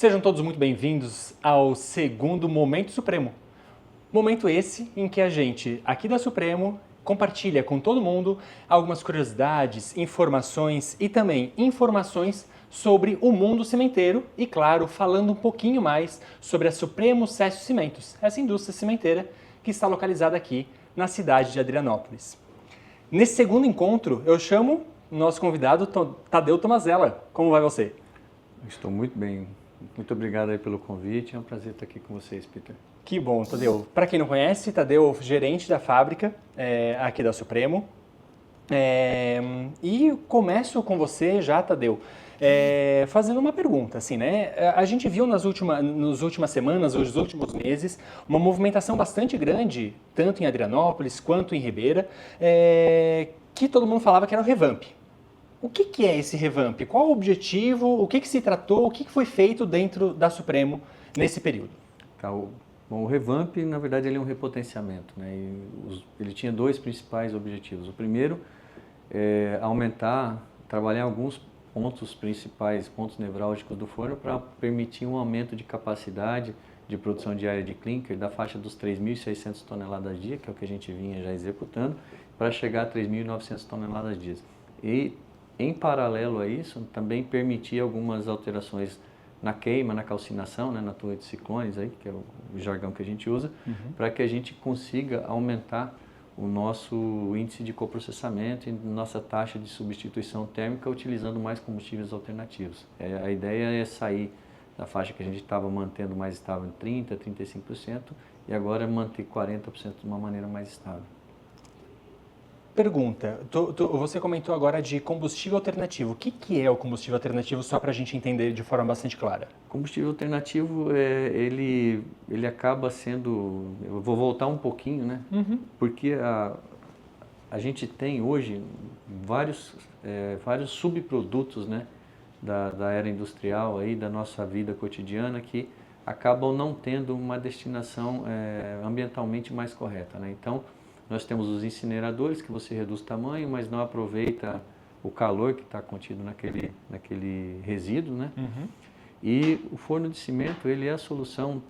Sejam todos muito bem-vindos ao segundo Momento Supremo. Momento esse em que a gente, aqui da Supremo, compartilha com todo mundo algumas curiosidades, informações e também informações sobre o mundo cimenteiro e, claro, falando um pouquinho mais sobre a Supremo Sessos Cimentos, essa indústria cimenteira que está localizada aqui na cidade de Adrianópolis. Nesse segundo encontro, eu chamo o nosso convidado Tadeu Tomazella. Como vai você? Estou muito bem. Muito obrigado aí pelo convite. É um prazer estar aqui com vocês, Peter. Que bom, Tadeu. Para quem não conhece, Tadeu é gerente da fábrica aqui da Supremo. E começo com você já, Tadeu, fazendo uma pergunta, assim, né? A gente viu nas últimas semanas, nos últimos meses, uma movimentação bastante grande, tanto em Adrianópolis quanto em Ribeira, que todo mundo falava que era o revamp. O que é esse revamp? Qual o objetivo? O que se tratou? O que foi feito dentro da Supremo nesse período? Tá, o revamp, na verdade, ele é um repotenciamento, né? Ele tinha dois principais objetivos. O primeiro é aumentar, trabalhar alguns pontos principais, pontos nevrálgicos do forno para permitir um aumento de capacidade de produção diária de clinker da faixa dos 3.600 toneladas dia, que é o que a gente vinha já executando, para chegar a 3.900 toneladas dia. E em paralelo a isso, também permitir algumas alterações na queima, na calcinação, né, na torre de ciclones, aí, que é o jargão que a gente usa, para que a gente consiga aumentar o nosso índice de coprocessamento e nossa taxa de substituição térmica utilizando mais combustíveis alternativos. A ideia é sair da faixa que a gente estava mantendo mais estável em 30%, 35% e agora manter 40% de uma maneira mais estável. Pergunta, você comentou agora de combustível alternativo. O que é o combustível alternativo, só para a gente entender de forma bastante clara? Combustível alternativo, ele acaba sendo... Eu vou voltar um pouquinho, né? Porque a gente tem hoje vários subprodutos, né, da era industrial, aí, da nossa vida cotidiana, que acabam não tendo uma destinação ambientalmente mais correta, né? Então, nós temos os incineradores, que você reduz o tamanho, mas não aproveita o calor que está contido naquele resíduo, né? E o forno de cimento, ele é a solução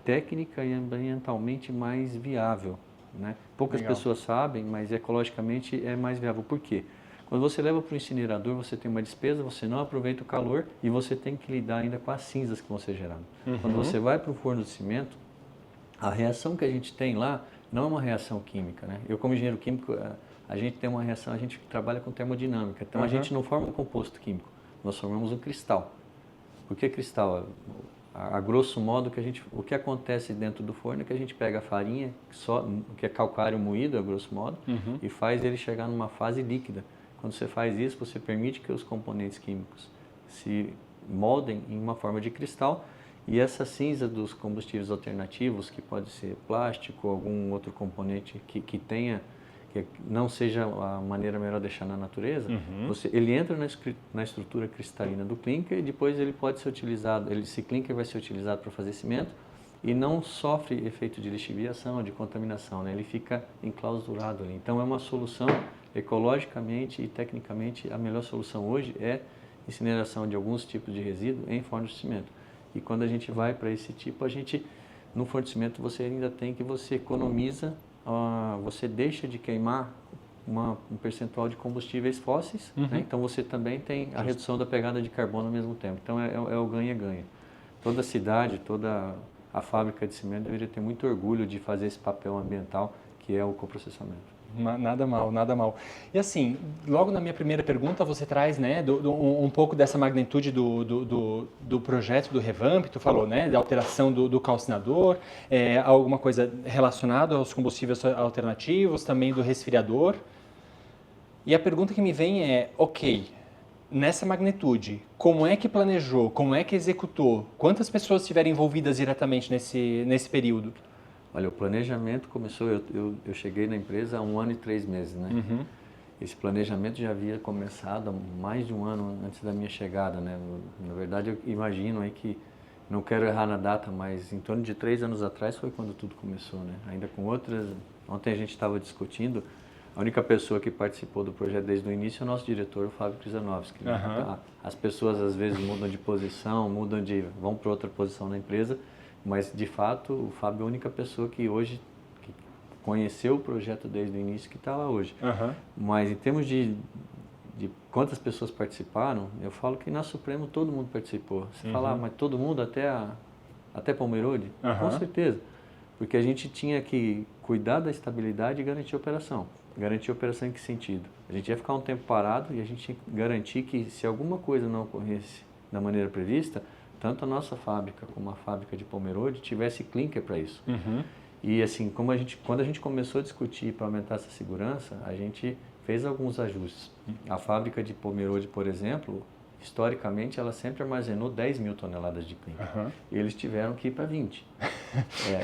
técnica e ambientalmente mais viável, né? Poucas pessoas sabem, mas ecologicamente é mais viável. Por quê? Quando você leva para o incinerador, você tem uma despesa, você não aproveita o calor e você tem que lidar ainda com as cinzas que vão ser geradas. Quando você vai para o forno de cimento, a reação que a gente tem lá não é uma reação química, né? Eu, como engenheiro químico, a gente tem uma reação, a gente trabalha com termodinâmica. Então, a gente não forma um composto químico, nós formamos um cristal. Por que cristal? A grosso modo, o que acontece dentro do forno é que a gente pega a farinha, que é calcário moído, a grosso modo, e faz ele chegar numa fase líquida. Quando você faz isso, você permite que os componentes químicos se moldem em uma forma de cristal. E essa cinza dos combustíveis alternativos, que pode ser plástico ou algum outro componente que não seja a maneira melhor de deixar na natureza, ele entra na estrutura cristalina do clinker e depois ele pode ser utilizado, esse clinker vai ser utilizado para fazer cimento e não sofre efeito de lixiviação, de contaminação, né? Ele fica enclausurado ali. Então é uma solução ecologicamente e tecnicamente, a melhor solução hoje é incineração de alguns tipos de resíduo em forno de cimento. E quando a gente vai para esse tipo, no fornecimento você ainda você economiza, você deixa de queimar um percentual de combustíveis fósseis, né? Então você também tem a redução da pegada de carbono ao mesmo tempo. Então é o ganha-ganha. Toda a cidade, toda a fábrica de cimento deveria ter muito orgulho de fazer esse papel ambiental que é o coprocessamento. Nada mal, nada mal. E assim, logo na minha primeira pergunta você traz, né, um pouco dessa magnitude do projeto do revamp, tu falou, né, da alteração do calcinador, alguma coisa relacionada aos combustíveis alternativos, também do resfriador. E a pergunta que me vem é, ok, nessa magnitude, como é que planejou, como é que executou, quantas pessoas estiveram envolvidas diretamente nesse período? Olha, o planejamento começou, eu cheguei na empresa há 1 ano e 3 meses, né? Esse planejamento já havia começado há mais de 1 ano antes da minha chegada, né? Na verdade, eu imagino aí que, não quero errar na data, mas em torno de 3 anos atrás foi quando tudo começou, né? Ainda com outras, ontem a gente estava discutindo A única pessoa que participou do projeto desde o início é o nosso diretor, o Fábio Krizanovski. Né? Uhum. As pessoas às vezes mudam de posição, vão para outra posição na empresa, mas de fato o Fábio é a única pessoa que hoje conheceu o projeto desde o início que está lá hoje. Uhum. Mas em termos de quantas pessoas participaram, eu falo que na Supremo todo mundo participou. Você fala, mas todo mundo até Pomerode? Com certeza. Porque a gente tinha que cuidar da estabilidade e garantir a operação. Garantir a operação em que sentido? A gente ia ficar um tempo parado e a gente tinha que garantir que se alguma coisa não ocorresse da maneira prevista, tanto a nossa fábrica como a fábrica de Pomerode tivesse clinker para isso. E assim, quando a gente começou a discutir para aumentar essa segurança, a gente fez alguns ajustes. A fábrica de Pomerode, por exemplo, historicamente ela sempre armazenou 10 mil toneladas de clinker. E eles tiveram que ir para 20.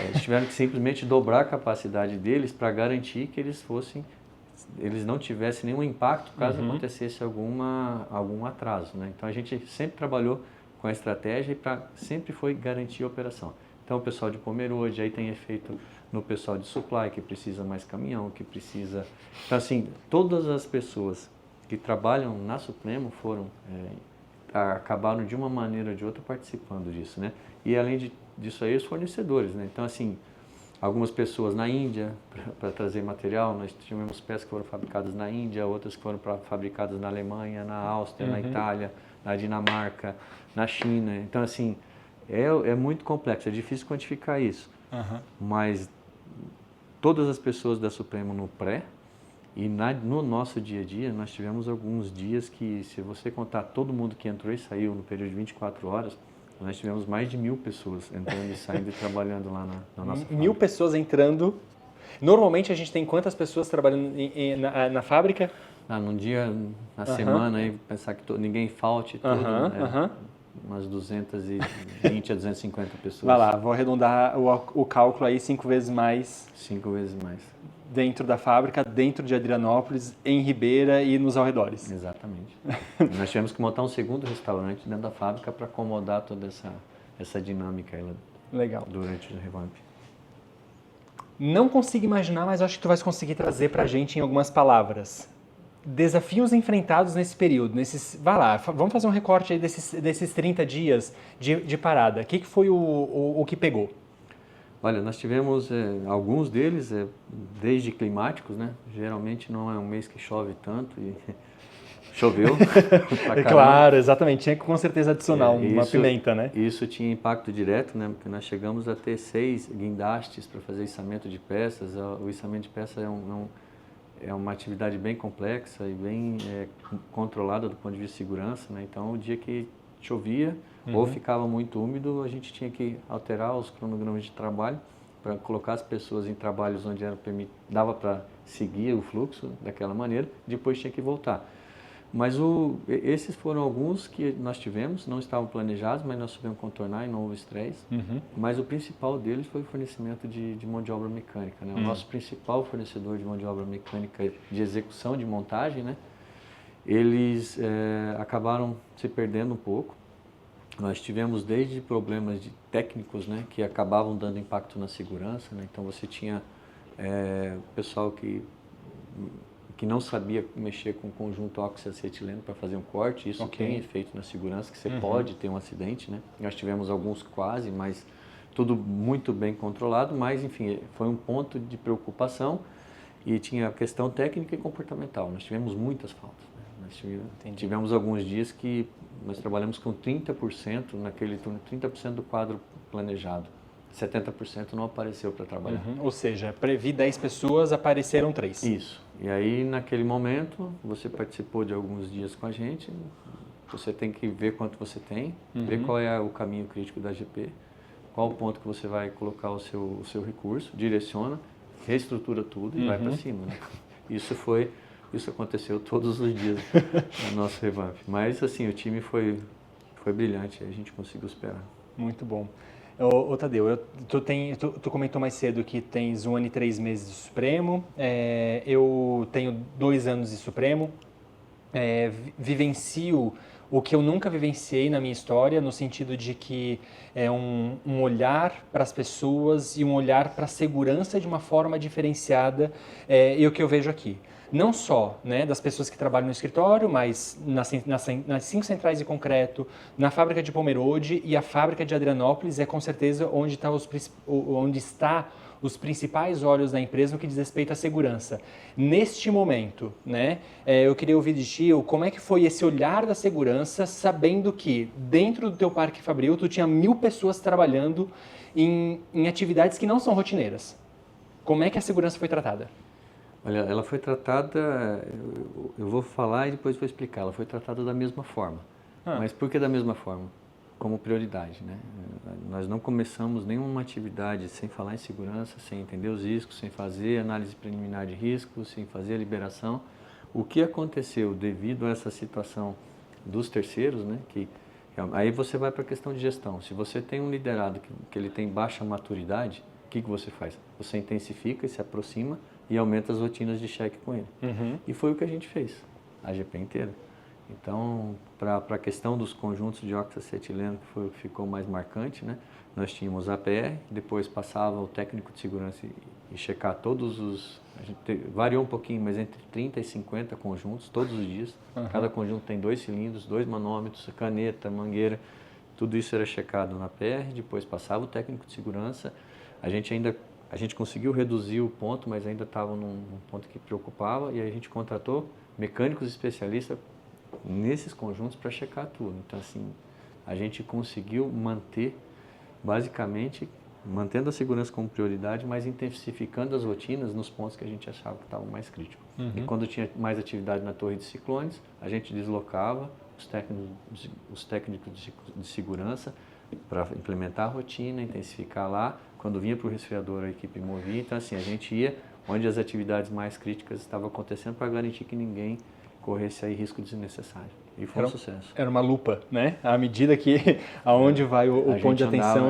Eles tiveram que simplesmente dobrar a capacidade deles para garantir que eles não tivessem nenhum impacto caso acontecesse algum atraso. Né? Então a gente sempre trabalhou com a estratégia e sempre foi garantir a operação. Então o pessoal de Pomerode, aí tem efeito no pessoal de supply, que precisa mais caminhão, que precisa... Então assim, todas as pessoas que trabalham na Supremo acabaram de uma maneira ou de outra participando disso, né? E além disso aí, os fornecedores, né? Então assim, algumas pessoas na Índia para trazer material, nós tivemos peças que foram fabricadas na Índia, outras que foram fabricadas na Alemanha, na Áustria, na Itália, na Dinamarca, na China. Então assim, é muito complexo, é difícil quantificar isso. Mas todas as pessoas da Supremo no pré e no nosso dia a dia, nós tivemos alguns dias que, se você contar todo mundo que entrou e saiu no período de 24 horas, nós tivemos mais de 1.000 pessoas entrando e saindo e trabalhando lá na nossa fábrica. 1.000 pessoas entrando. Normalmente a gente tem quantas pessoas trabalhando na fábrica? Num dia, na semana, aí, pensar que ninguém falte, umas 220 a 250 pessoas. Vai lá, vou arredondar o cálculo aí 5 vezes mais. 5 vezes mais. Dentro da fábrica, dentro de Adrianópolis, em Ribeira e nos arredores. Exatamente. Nós tivemos que montar um segundo restaurante dentro da fábrica para acomodar toda essa dinâmica aí Legal. Durante o revamp. Não consigo imaginar, mas acho que tu vais conseguir trazer para a gente em algumas palavras. Desafios enfrentados nesse período, vai lá, vamos fazer um recorte aí desses 30 dias de parada. O que foi o que pegou? Olha, nós tivemos alguns deles, desde climáticos, né? Geralmente não é um mês que chove tanto e choveu. Claro, exatamente. Tinha que com certeza adicionar uma pimenta, né? Isso tinha impacto direto, né? Porque nós chegamos a ter 6 guindastes para fazer içamento de peças. O içamento de peças é uma atividade bem complexa e bem controlada do ponto de vista de segurança, né? Então, o dia que chovia ou ficava muito úmido, a gente tinha que alterar os cronogramas de trabalho para colocar as pessoas em trabalhos onde dava para seguir o fluxo daquela maneira, depois tinha que voltar. Mas esses foram alguns que nós tivemos, não estavam planejados, mas nós soubemos contornar e não houve estresse. Mas o principal deles foi o fornecimento de mão de obra mecânica, né? O nosso principal fornecedor de mão de obra mecânica de execução de montagem, né? Eles acabaram se perdendo um pouco. Nós tivemos desde problemas técnicos, né, que acabavam dando impacto na segurança, né? Então você tinha pessoal que não sabia mexer com conjunto óxido-acetileno para fazer um corte. Isso tem efeito na segurança, que você pode ter um acidente, né? Nós tivemos alguns quase, mas tudo muito bem controlado. Mas, enfim, foi um ponto de preocupação e tinha a questão técnica e comportamental. Nós tivemos muitas faltas, né? Nós tivemos alguns dias que nós trabalhamos com 30% naquele turno, 30% do quadro planejado. 70% não apareceu para trabalhar. Ou seja, previ 10 pessoas, apareceram 3. Isso. E aí, naquele momento, você participou de alguns dias com a gente, você tem que ver quanto você tem, ver qual é o caminho crítico da GP, qual o ponto que você vai colocar o seu recurso, direciona, reestrutura tudo e vai para cima, né? Isso aconteceu todos os dias no nosso revamp. Mas, assim, o time foi brilhante, a gente conseguiu superar. Muito bom. Ô Tadeu, tu comentou mais cedo que tens 1 ano e 3 meses de Supremo, eu tenho 2 anos de Supremo, vivencio o que eu nunca vivenciei na minha história, no sentido de que é um olhar para as pessoas e um olhar para a segurança de uma forma diferenciada, e o que eu vejo aqui. não só, né, das pessoas que trabalham no escritório, mas nas 5 centrais de concreto, na fábrica de Pomerode, e a fábrica de Adrianópolis é com certeza onde está os principais olhos da empresa no que diz respeito à segurança. Neste momento, né, eu queria ouvir de ti como é que foi esse olhar da segurança, sabendo que dentro do teu parque fabril tu tinha 1000 pessoas trabalhando em atividades que não são rotineiras. Como é que a segurança foi tratada? Olha, ela foi tratada, eu vou falar e depois vou explicar, ela foi tratada da mesma forma. Mas por que da mesma forma? Como prioridade, né? Nós não começamos nenhuma atividade sem falar em segurança, sem entender os riscos, sem fazer análise preliminar de riscos, sem fazer a liberação. O que aconteceu devido a essa situação dos terceiros, né? Aí você vai para a questão de gestão. Se você tem um liderado que ele tem baixa maturidade, o que você faz? Você intensifica e se aproxima e aumenta as rotinas de cheque com ele. E foi o que a gente fez, a GP inteira. Então, para a questão dos conjuntos de oxacetileno, que foi o que ficou mais marcante, né? Nós tínhamos a APR, depois passava o técnico de segurança e checar todos os... A gente variou um pouquinho, mas entre 30 e 50 conjuntos, todos os dias. Cada conjunto tem 2 cilindros, 2 manômetros, caneta, mangueira. Tudo isso era checado na APR, depois passava o técnico de segurança. A gente conseguiu reduzir o ponto, mas ainda estava num ponto que preocupava, e aí a gente contratou mecânicos especialistas nesses conjuntos para checar tudo. Então, assim, a gente conseguiu manter, basicamente, mantendo a segurança como prioridade, mas intensificando as rotinas nos pontos que a gente achava que estavam mais críticos. E quando tinha mais atividade na torre de ciclones, a gente deslocava os técnicos de segurança para implementar a rotina, intensificar lá. Quando vinha para o resfriador, a equipe movia. Então, assim, a gente ia onde as atividades mais críticas estavam acontecendo para garantir que ninguém corresse aí risco desnecessário. E foi um sucesso. Era uma lupa, né? À medida que aonde vai o ponto de atenção.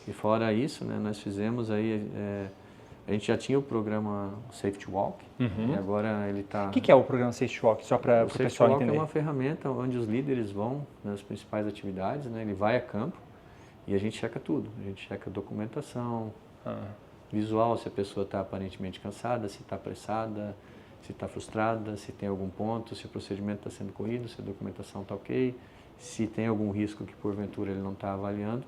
E fora isso, né, nós fizemos aí, a gente já tinha o programa Safety Walk, e agora ele está... O que é o programa Safety Walk, só para o pessoal entender? O Safety Walk é uma ferramenta onde os líderes vão nas principais atividades, né, ele vai a campo e a gente checa tudo. A gente checa documentação, visual, se a pessoa está aparentemente cansada, se está apressada, se está frustrada, se tem algum ponto, se o procedimento está sendo corrido, se a documentação está ok, se tem algum risco que porventura ele não está avaliando.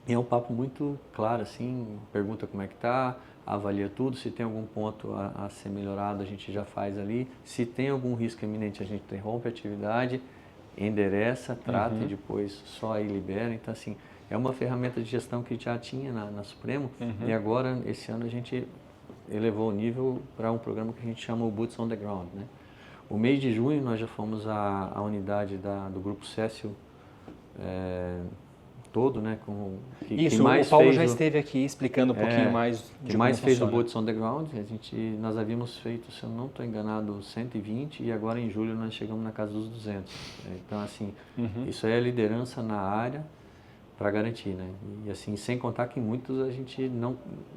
E é um papo muito claro, assim, pergunta como é que está, avalia tudo, se tem algum ponto a ser melhorado, a gente já faz ali. Se tem algum risco iminente, a gente interrompe a atividade, endereça, trata e depois só aí libera. Então, assim, é uma ferramenta de gestão que já tinha na Supremo e agora, esse ano, a gente elevou o nível para um programa que a gente chama o Boots on the Ground, né? O mês de junho nós já fomos à unidade do Grupo Cécio todo, né? Isso, o Paulo já esteve aqui explicando um pouquinho mais de como que mais fez funciona. o Boots on the Ground. Nós havíamos feito, se eu não estou enganado, 120 e agora em julho nós chegamos na casa dos 200. Então, assim, isso é a liderança na área para garantir, né? E assim, sem contar que em muitos a gente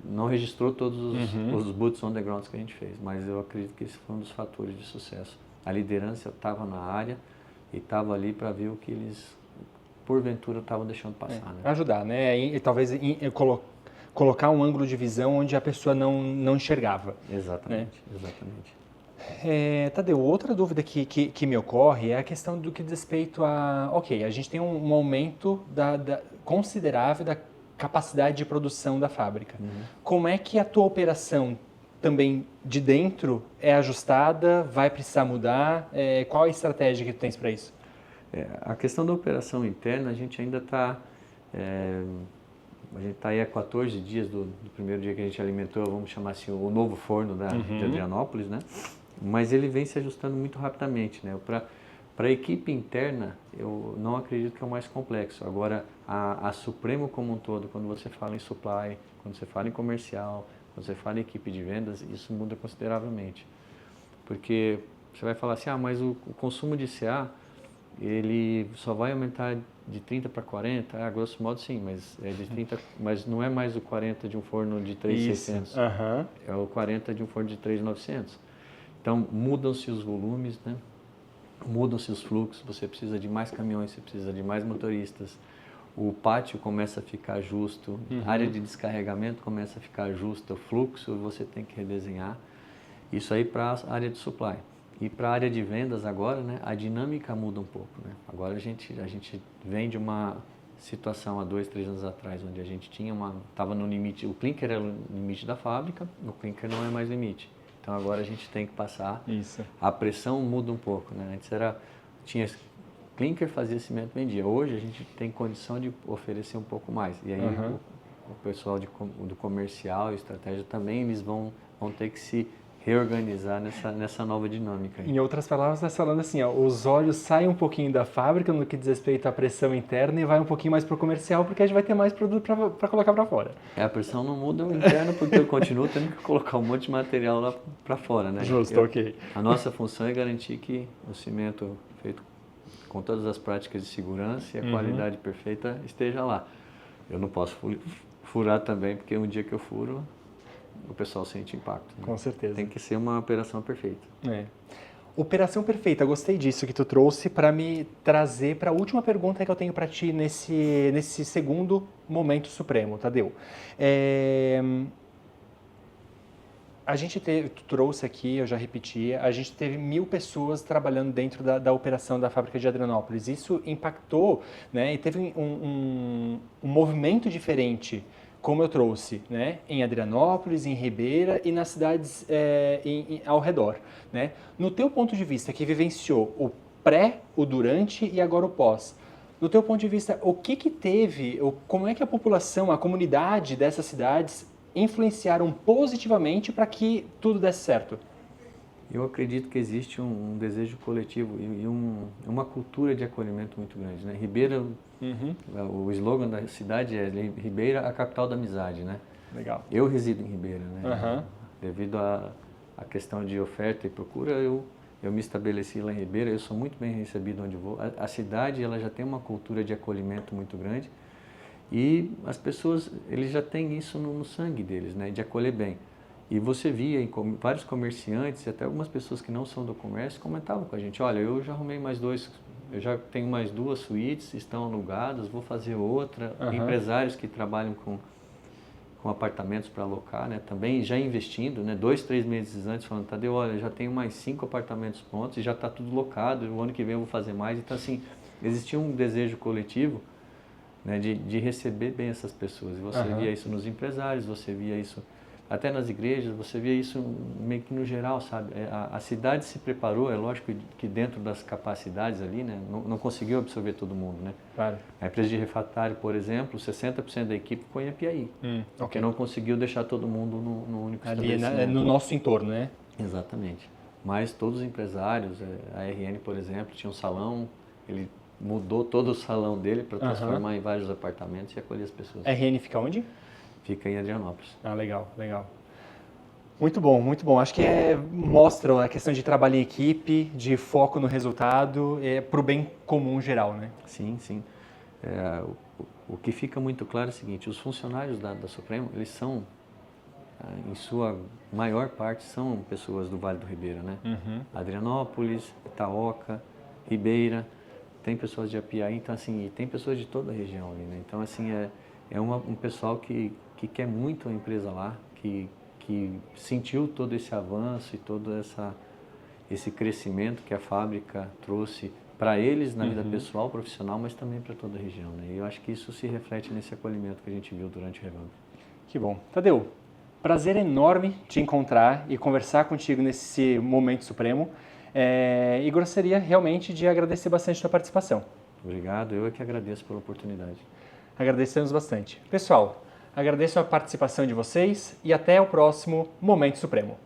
não registrou todos os boots on the ground que a gente fez, mas eu acredito que esse foi um dos fatores de sucesso. A liderança estava na área e estava ali para ver o que eles, porventura, estavam deixando passar, né? Ajudar, né? E talvez colocar um ângulo de visão onde a pessoa não enxergava. Exatamente, exatamente. Tadeu, outra dúvida que me ocorre é a questão do que diz respeito a... Ok, a gente tem um aumento considerável da capacidade de produção da fábrica. Como é que a tua operação também de dentro é ajustada, vai precisar mudar? Qual a estratégia que tu tens para isso? A questão da operação interna, a gente ainda está... a gente está aí há 14 dias do primeiro dia que a gente alimentou, vamos chamar assim, o novo forno de Adrianópolis, né? Mas ele vem se ajustando muito rapidamente, né? Para a equipe interna, eu não acredito que é o mais complexo. Agora, a Supremo como um todo, quando você fala em supply, quando você fala em comercial, quando você fala em equipe de vendas, isso muda consideravelmente. Porque você vai falar assim, mas o consumo de CA, ele só vai aumentar de 30 para 40, grosso modo sim, mas é de 30, mas não é mais o 40 de um forno de 3.600, é o 40 de um forno de 3.900. Então, mudam-se os volumes, né? Mudam-se os fluxos, você precisa de mais caminhões, você precisa de mais motoristas, o pátio começa a ficar justo, a área de descarregamento começa a ficar justa, o fluxo você tem que redesenhar. Isso aí para a área de supply. E para a área de vendas agora, né, a dinâmica muda um pouco, né? Agora a gente vem de uma situação há 2, 3 anos atrás, onde a gente estava no limite, o clinker era o limite da fábrica, o clinker não é mais limite. Então agora a gente tem que passar, Isso. a pressão muda um pouco, né? Antes tinha clinker, fazia cimento, vendia. Hoje a gente tem condição de oferecer um pouco mais. E aí o pessoal do comercial e estratégia também, eles vão ter que se reorganizar nessa nova dinâmica. Em outras palavras, você está falando assim, ó, os olhos saem um pouquinho da fábrica no que diz respeito à pressão interna e vai um pouquinho mais para o comercial, porque a gente vai ter mais produto para colocar para fora. A pressão não muda o interno, porque eu continuo tendo que colocar um monte de material lá para fora, né? Justo, ok. A nossa função é garantir que o cimento feito com todas as práticas de segurança e a qualidade perfeita esteja lá. Eu não posso furar também, porque um dia que eu furo, o pessoal sente impacto. Né? Com certeza. Tem que ser uma operação perfeita. Operação perfeita, gostei disso que tu trouxe para me trazer para a última pergunta que eu tenho para ti nesse segundo momento supremo, Tadeu. A gente tu trouxe aqui, eu já repeti, a gente teve 1.000 pessoas trabalhando dentro da operação da fábrica de Adrianópolis. Isso impactou, né, e teve um movimento diferente, como eu trouxe, né, em Adrianópolis, em Ribeira e nas cidades ao redor. Né? No teu ponto de vista, que vivenciou o pré, o durante e agora o pós, no teu ponto de vista, o que teve, como é que a população, a comunidade dessas cidades influenciaram positivamente para que tudo desse certo? Eu acredito que existe um desejo coletivo e uma cultura de acolhimento muito grande. Né? Ribeira, o slogan da cidade é Ribeira, a capital da amizade. Né? Legal. Eu resido em Ribeira. Né? Devido à questão de oferta e procura, eu me estabeleci lá em Ribeira, eu sou muito bem recebido onde vou. A cidade ela já tem uma cultura de acolhimento muito grande. E as pessoas, eles já têm isso no sangue deles, né, de acolher bem. E você via em vários comerciantes e até algumas pessoas que não são do comércio comentavam com a gente, olha, eu já arrumei eu já tenho mais 2 suítes, estão alugadas, vou fazer outra. Empresários que trabalham com apartamentos para alocar, né, também já investindo, né, 2, 3 meses antes, falando, Tadeu, olha, já tenho mais 5 apartamentos prontos e já está tudo locado, o ano que vem eu vou fazer mais. Então, assim, existia um desejo coletivo, né, de receber bem essas pessoas. E você via isso nos empresários, você via isso até nas igrejas, você via isso meio que no geral, sabe? A cidade se preparou, é lógico que dentro das capacidades ali, né, não conseguiu absorver todo mundo, né? Claro. A empresa de refratário, por exemplo, 60% da equipe ficou em Apiaí, porque não conseguiu deixar todo mundo no único estabelecimento. Ali no nosso entorno, né? Exatamente. Mas todos os empresários, a RN, por exemplo, tinha um salão, ele mudou todo o salão dele para transformar em vários apartamentos e acolher as pessoas. RN fica onde? Fica em Adrianópolis. Ah, legal, legal. Muito bom, muito bom. Acho que mostra a questão de trabalho em equipe, de foco no resultado, para o bem comum geral, né? Sim, sim. O que fica muito claro é o seguinte, os funcionários da Supremo, eles são, em sua maior parte, são pessoas do Vale do Ribeira, né? Adrianópolis, Itaoca, Ribeira, tem pessoas de Apiaí, então assim, e tem pessoas de toda a região ali, né? Então assim, um pessoal que quer muito a empresa lá, que sentiu todo esse avanço e todo esse crescimento que a fábrica trouxe para eles na vida pessoal, profissional, mas também para toda a região, né? E eu acho que isso se reflete nesse acolhimento que a gente viu durante o revamp. Que bom. Tadeu, prazer enorme te encontrar e conversar contigo nesse momento supremo. E gostaria realmente de agradecer bastante a tua participação. Obrigado, eu é que agradeço pela oportunidade. Agradecemos bastante. Pessoal, agradeço a participação de vocês e até o próximo Momento Supremo.